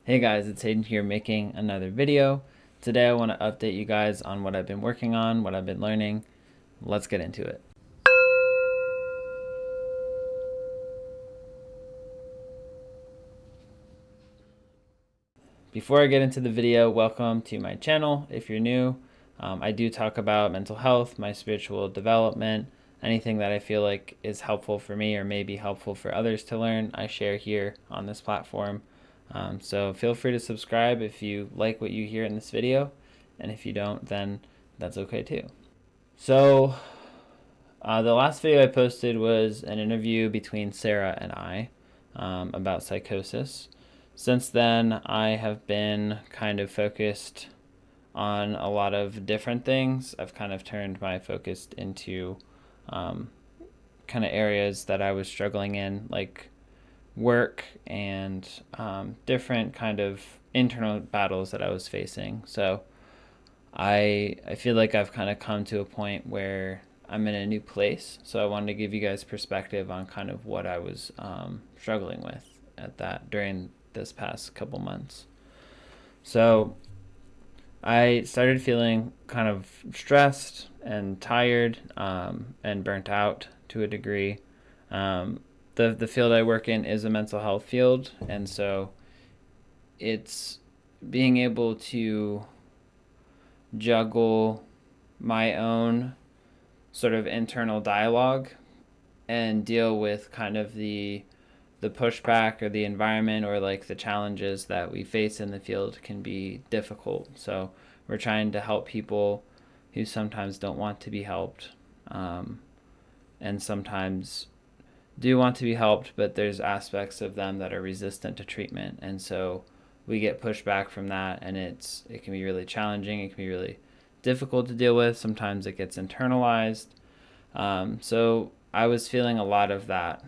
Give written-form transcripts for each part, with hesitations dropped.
Hey guys, it's Hayden here making another video. Today I want to update you guys on what I've been working on, what I've been learning. Let's get into it. Before I get into the video, welcome to my channel. If you're new, I do talk about mental health, my spiritual development, anything that I feel like is helpful for me or may be helpful for others to learn, I share here on this platform. So feel free to subscribe if you like what you hear in this video, and if you don't, then that's okay too. So the last video I posted was an interview between Sarah and I about psychosis. Since then, I have been kind of focused on a lot of different things. I've kind of turned my focus into kind of areas that I was struggling in, like work and different kind of internal battles that I was facing. So I feel like I've kind of come to a point where I'm in a new place. So I wanted to give you guys perspective on kind of what I was struggling with at that during this past couple months. So I started feeling kind of stressed and tired and burnt out to a degree. The field I work in is a mental health field, and so it's being able to juggle my own sort of internal dialogue and deal with kind of the pushback or the environment or like the challenges that we face in the field can be difficult. So we're trying to help people who sometimes don't want to be helped, and sometimes do want to be helped, but there's aspects of them that are resistant to treatment, and so we get pushback from that, and it can be really challenging. It can be really difficult to deal with. Sometimes it gets internalized. So I was feeling a lot of that,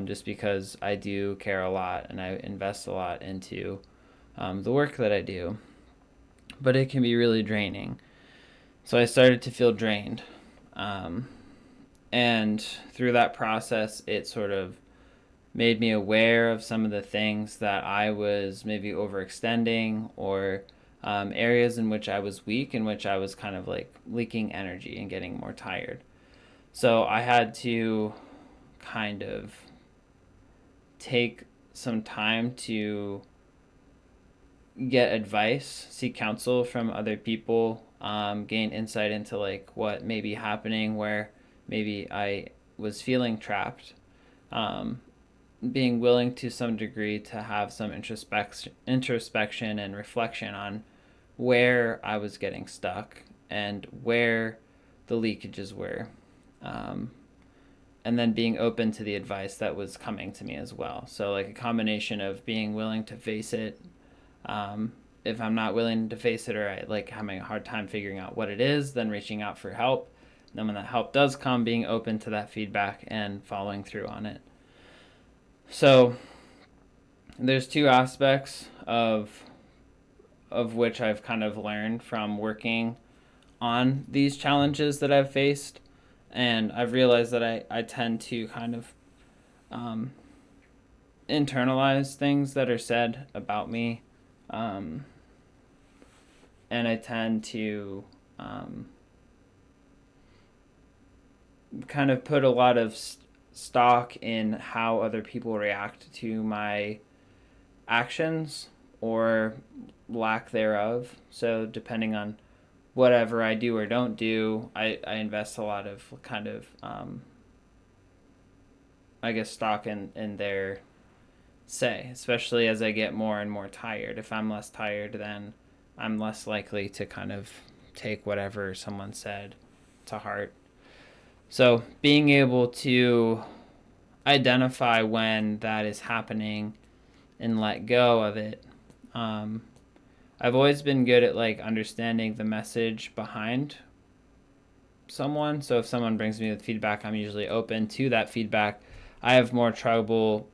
just because I do care a lot and I invest a lot into the work that I do, but it can be really draining. So I started to feel drained. And through that process, it sort of made me aware of some of the things that I was maybe overextending, or areas in which I was weak, in which I was kind of like leaking energy and getting more tired. So I had to kind of take some time to get advice, seek counsel from other people, gain insight into like what may be happening, where maybe I was feeling trapped. Being willing to some degree to have some introspection and reflection on where I was getting stuck and where the leakages were. And then being open to the advice that was coming to me as well. So, like a combination of being willing to face it. If I'm not willing to face it, or I like having a hard time figuring out what it is, then reaching out for help. Then when that help does come, being open to that feedback and following through on it. So there's two aspects of which I've kind of learned from working on these challenges that I've faced, and I've realized that I tend to kind of internalize things that are said about me, and I tend to kind of put a lot of stock in how other people react to my actions or lack thereof. So depending on whatever I do or don't do, I invest a lot of kind of I guess stock in their say, especially as I get more and more tired. If I'm less tired, then I'm less likely to kind of take whatever someone said to heart. So being able to identify when that is happening and let go of it. I've always been good at like understanding the message behind someone. So if someone brings me with feedback, I'm usually open to that feedback. I have more trouble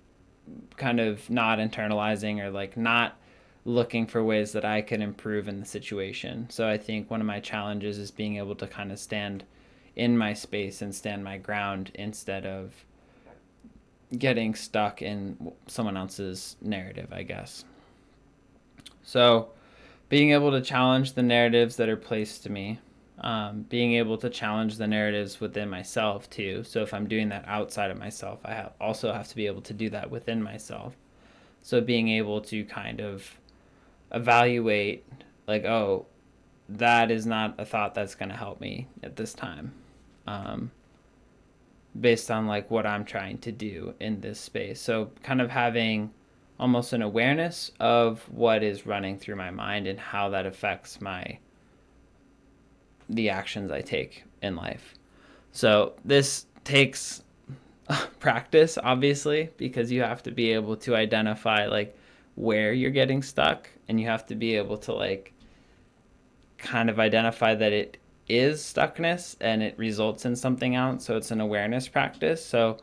kind of not internalizing or like not looking for ways that I can improve in the situation. So I think one of my challenges is being able to kind of stand in my space and stand my ground instead of getting stuck in someone else's narrative, I guess. So being able to challenge the narratives that are placed to me, being able to challenge the narratives within myself too. So if I'm doing that outside of myself, also have to be able to do that within myself. So being able to kind of evaluate, like, oh, that is not a thought that's going to help me at this time, um, based on like what I'm trying to do in this space. So kind of having almost an awareness of what is running through my mind and how that affects the actions I take in life. So this takes practice, obviously, because you have to be able to identify like where you're getting stuck, and you have to be able to like kind of identify that it is stuckness and it results in something else. So it's an awareness practice. So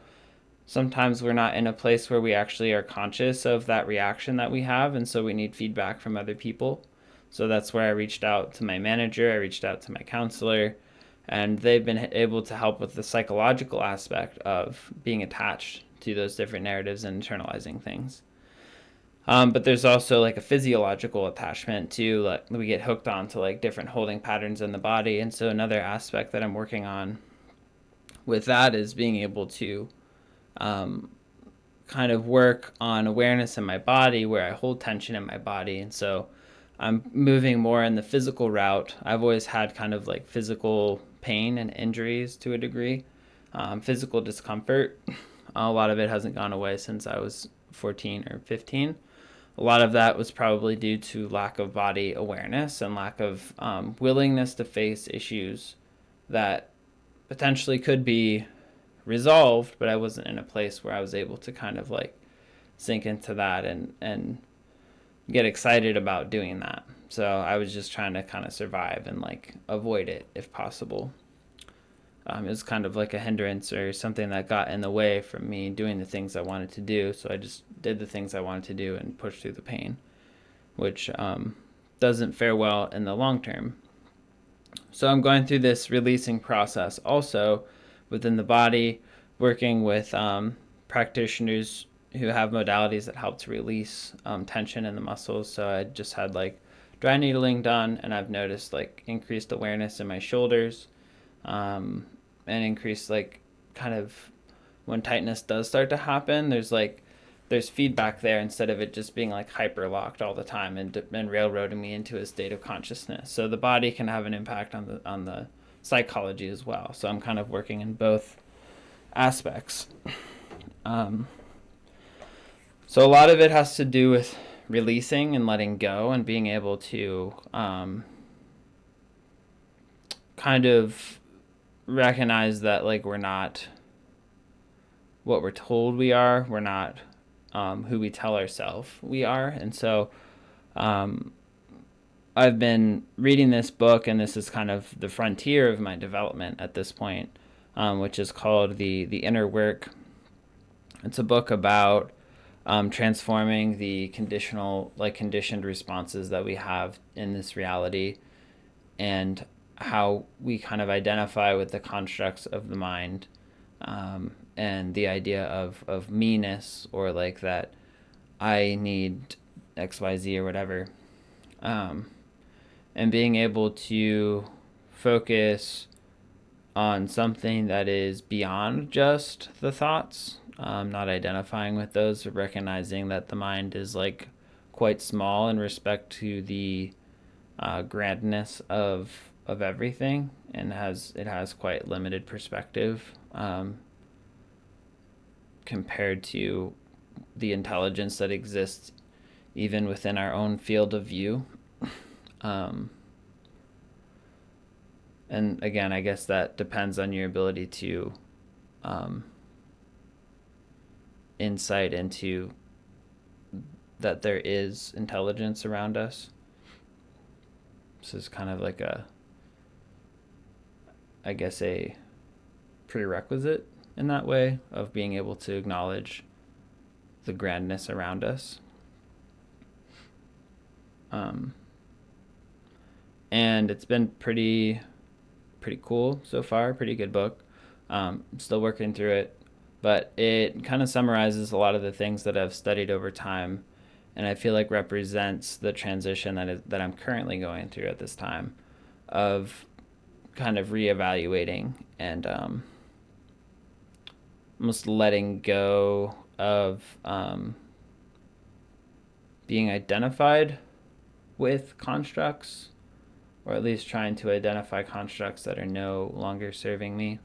sometimes we're not in a place where we actually are conscious of that reaction that we have, and so we need feedback from other people. So that's where I reached out to my manager, I reached out to my counselor, and they've been able to help with the psychological aspect of being attached to those different narratives and internalizing things. But there's also like a physiological attachment to, like, we get hooked on to like different holding patterns in the body. And so another aspect that I'm working on with that is being able to um, kind of work on awareness in my body where I hold tension in my body. And so I'm moving more in the physical route. I've always had kind of like physical pain and injuries to a degree, physical discomfort. A lot of it hasn't gone away since I was 14 or 15. A lot of that was probably due to lack of body awareness and lack of willingness to face issues that potentially could be resolved, but I wasn't in a place where I was able to kind of like sink into that and get excited about doing that. So I was just trying to kind of survive and like avoid it if possible. It was kind of like a hindrance or something that got in the way from me doing the things I wanted to do. So I just did the things I wanted to do and pushed through the pain, which doesn't fare well in the long term. So I'm going through this releasing process also within the body, working with practitioners who have modalities that help to release tension in the muscles. So I just had like dry needling done, and I've noticed like increased awareness in my shoulders, and increased like kind of when tightness does start to happen, there's feedback there instead of it just being like hyper locked all the time and railroading me into a state of consciousness. So the body can have an impact on the psychology as well. So I'm kind of working in both aspects. Um, so a lot of it has to do with releasing and letting go and being able to kind of recognize that like we're not what we're told we are. We're not who we tell ourselves we are. And so I've been reading this book, and this is kind of the frontier of my development at this point, which is called the Inner Work. It's a book about transforming the conditioned responses that we have in this reality, and how we kind of identify with the constructs of the mind, and the idea of me-ness, or like that I need XYZ or whatever. And being able to focus on something that is beyond just the thoughts, not identifying with those, but recognizing that the mind is like quite small in respect to the grandness of everything, and it has quite limited perspective compared to the intelligence that exists even within our own field of view. And again, I guess that depends on your ability to insight into that there is intelligence around us. This is kind of like I guess a prerequisite in that way of being able to acknowledge the grandness around us. And it's been pretty cool so far. Pretty good book. I'm still working through it, but it kind of summarizes a lot of the things that I've studied over time, and I feel like represents the transition that I'm currently going through at this time, of kind of reevaluating and almost letting go of being identified with constructs, or at least trying to identify constructs that are no longer serving me.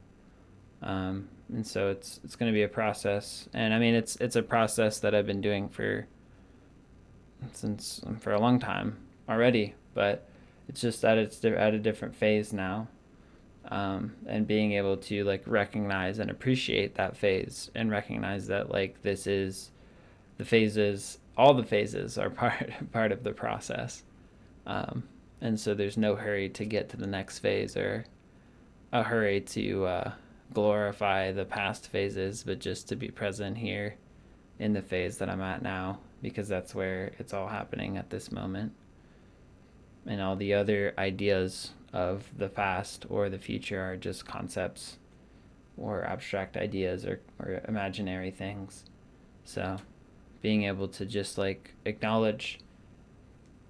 And so it's going to be a process, and I mean it's a process that I've been doing for a long time already, but it's just that it's at a different phase now, and being able to like recognize and appreciate that phase, and recognize that like this is the phases, all the phases are part of the process, and so there's no hurry to get to the next phase, or a hurry to glorify the past phases, but just to be present here in the phase that I'm at now, because that's where it's all happening at this moment. And all the other ideas of the past or the future are just concepts or abstract ideas, or imaginary things. So being able to just like acknowledge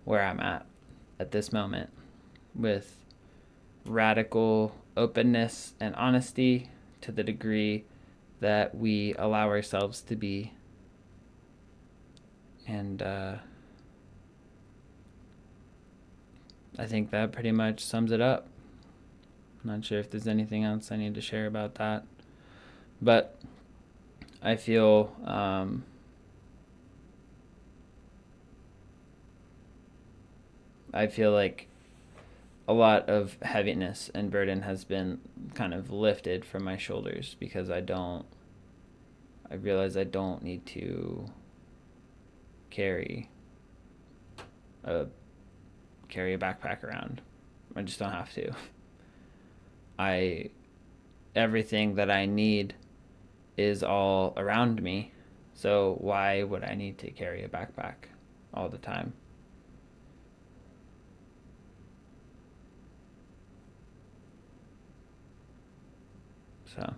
where I'm at this moment, with radical openness and honesty, to the degree that we allow ourselves to be. And I think that pretty much sums it up. I'm not sure if there's anything else I need to share about that, but I feel like a lot of heaviness and burden has been kind of lifted from my shoulders, because I realize I don't need to carry a backpack around. I just don't have to. Everything that I need is all around me. So why would I need to carry a backpack all the time? So